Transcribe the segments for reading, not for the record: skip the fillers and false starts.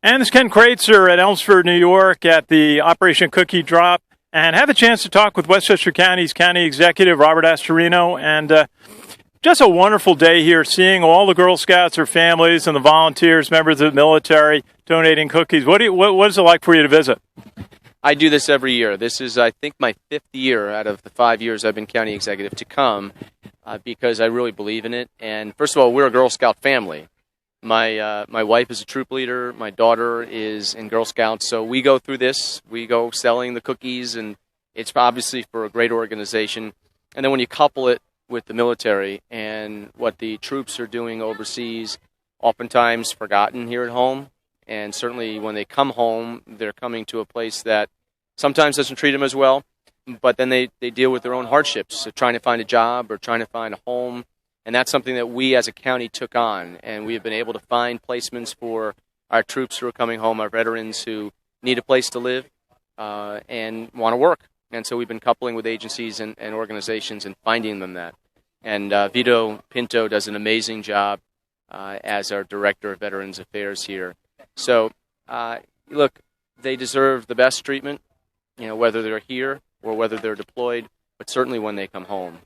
And it's Ken Kraetzer at Elmsford, New York at the Operation Cookie Drop, and have a chance to talk with Westchester County's County Executive, Robert Asterino, and just a wonderful day here, seeing all the Girl Scouts, their families, and the volunteers, members of the military, donating cookies. What is it like for you to visit? I do this every year. This is, I think, my 5th year out of the 5 years I've been county executive to come because I really believe in it. And first of all, we're a Girl Scout family. My wife is a troop leader. My daughter is in Girl Scouts. So we go through this. We go selling the cookies, and it's obviously for a great organization. And then when you couple it with the military and what the troops are doing overseas, oftentimes forgotten here at home. And certainly when they come home, they're coming to a place that sometimes doesn't treat them as well. But then they deal with their own hardships, so trying to find a job or trying to find a home. And that's something that we as a county took on, and we have been able to find placements for our troops who are coming home, our veterans who need a place to live and want to work. And so we've been coupling with agencies and organizations and finding them that. And Vito Pinto does an amazing job as our Director of Veterans Affairs here. So, look, they deserve the best treatment, whether they're here or whether they're deployed, but certainly when they come home.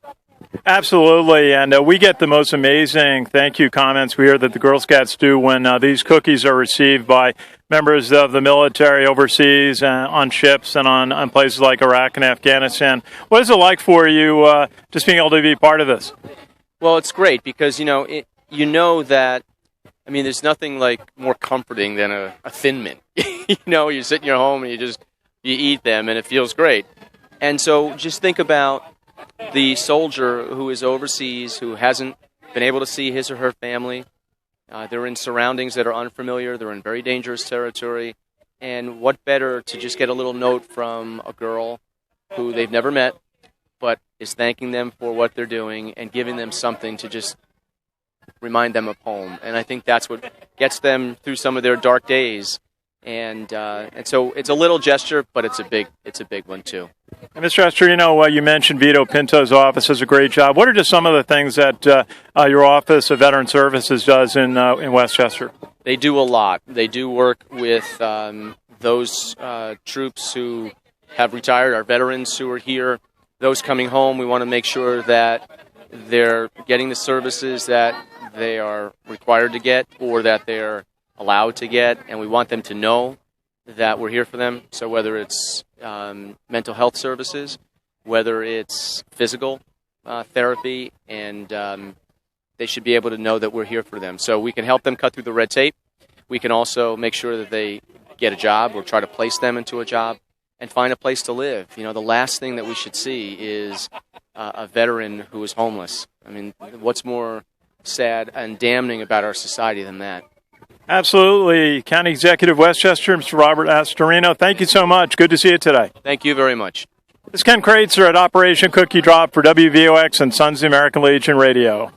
Absolutely, and we get the most amazing thank you comments we hear that the Girl Scouts do when these cookies are received by members of the military overseas on ships and on places like Iraq and Afghanistan. What is it like for you just being able to be part of this? Well, it's great because, that, there's nothing like more comforting than a Thin Mint. You sit in your home and you eat them and it feels great. And so just think about the soldier who is overseas, who hasn't been able to see his or her family. They're in surroundings that are unfamiliar. They're in very dangerous territory. And what better to just get a little note from a girl who they've never met, but is thanking them for what they're doing and giving them something to just remind them of home. And I think that's what gets them through some of their dark days. And so it's a little gesture, but it's a big one too. And Mr. Asterino, you mentioned Vito Pinto's office does a great job. What are just some of the things that your Office of Veteran Services does in Westchester? They do a lot. They do work with those troops who have retired, our veterans who are here, those coming home. We want to make sure that they're getting the services that they are required to get or that they're allowed to get, and we want them to know that we're here for them. So whether it's mental health services, whether it's physical therapy, and they should be able to know that we're here for them. So we can help them cut through the red tape. We can also make sure that they get a job or try to place them into a job and find a place to live. The last thing that we should see is a veteran who is homeless. What's more sad and damning about our society than that? Absolutely. County Executive Westchester, Mr. Robert Asterino, thank you so much. Good to see you today. Thank you very much. This is Ken Kraetzer at Operation Cookie Drop for WVOX and Sons of the American Legion Radio.